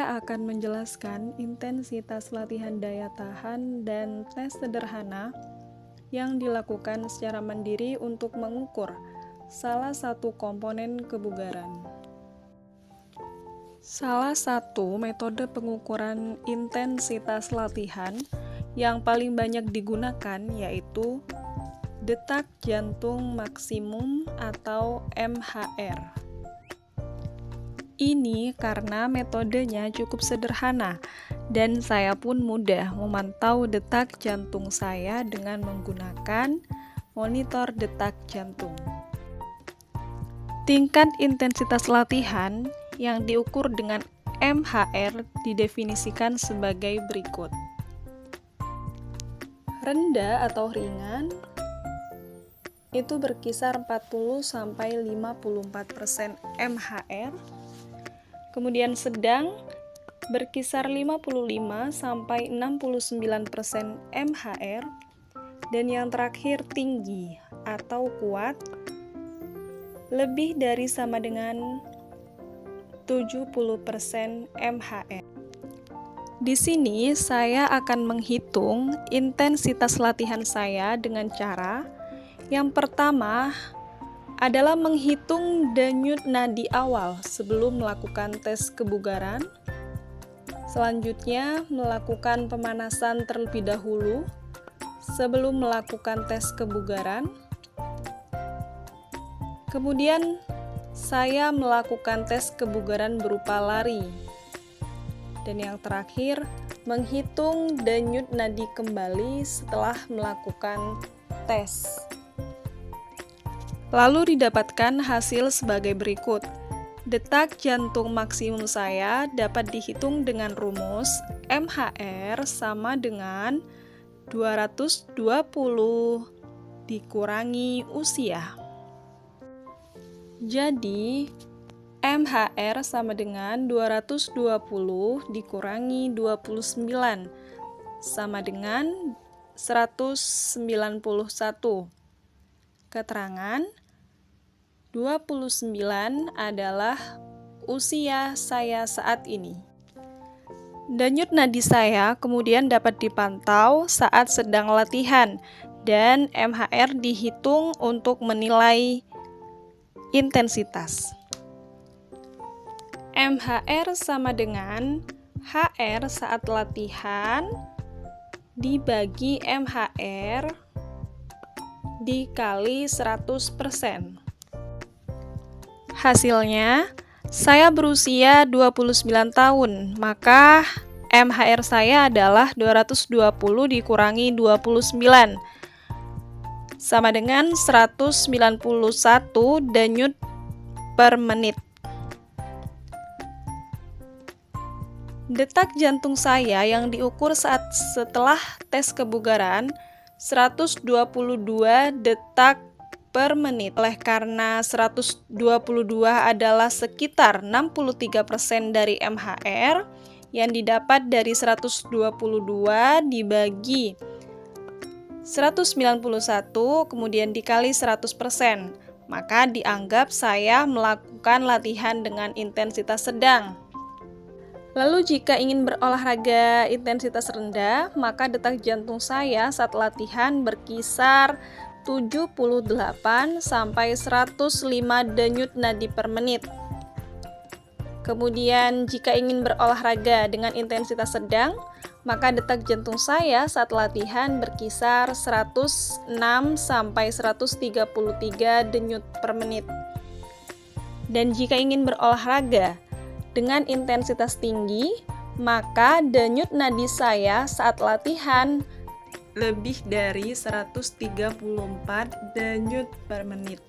Saya akan menjelaskan intensitas latihan daya tahan dan tes sederhana yang dilakukan secara mandiri untuk mengukur salah satu komponen kebugaran. Salah satu metode pengukuran intensitas latihan yang paling banyak digunakan yaitu detak jantung maksimum atau MHR. Ini karena metodenya cukup sederhana dan saya pun mudah memantau detak jantung saya dengan menggunakan monitor detak jantung. Tingkat intensitas latihan yang diukur dengan MHR didefinisikan sebagai berikut. Rendah atau ringan itu berkisar 40-54% MHR. Kemudian sedang berkisar 55-69% MHR, dan yang terakhir tinggi atau kuat lebih dari sama dengan 70% MHR. Di sini saya akan menghitung intensitas latihan saya dengan cara yang pertama adalah menghitung denyut nadi awal sebelum melakukan tes kebugaran. Selanjutnya, melakukan pemanasan terlebih dahulu sebelum melakukan tes kebugaran. Kemudian, saya melakukan tes kebugaran berupa lari. Dan yang terakhir, menghitung denyut nadi kembali setelah melakukan tes. Lalu didapatkan hasil sebagai berikut. Detak jantung maksimum saya dapat dihitung dengan rumus MHR sama dengan 220 dikurangi usia. Jadi, MHR sama dengan 220 dikurangi 29 sama dengan 191. Keterangan 29 adalah usia saya saat ini. Denyut nadi saya kemudian dapat dipantau saat sedang latihan dan MHR dihitung untuk menilai intensitas. MHR sama dengan HR saat latihan dibagi MHR dikali 100%. Hasilnya, saya berusia 29 tahun, maka MHR saya adalah 220 dikurangi 29, sama dengan 191 denyut per menit. Detak jantung saya yang diukur saat setelah tes kebugaran 122 detak per menit. Oleh karena 122 adalah sekitar 63% dari MHR yang didapat dari 122 dibagi 191 kemudian dikali 100%, maka dianggap saya melakukan latihan dengan intensitas sedang. Lalu jika ingin berolahraga intensitas rendah, maka detak jantung saya saat latihan berkisar 78 sampai 105 denyut nadi per menit. Kemudian jika ingin berolahraga dengan intensitas sedang, maka detak jantung saya saat latihan berkisar 106 sampai 133 denyut per menit. Dan jika ingin berolahraga dengan intensitas tinggi, maka denyut nadi saya saat latihan lebih dari 134 denyut per menit.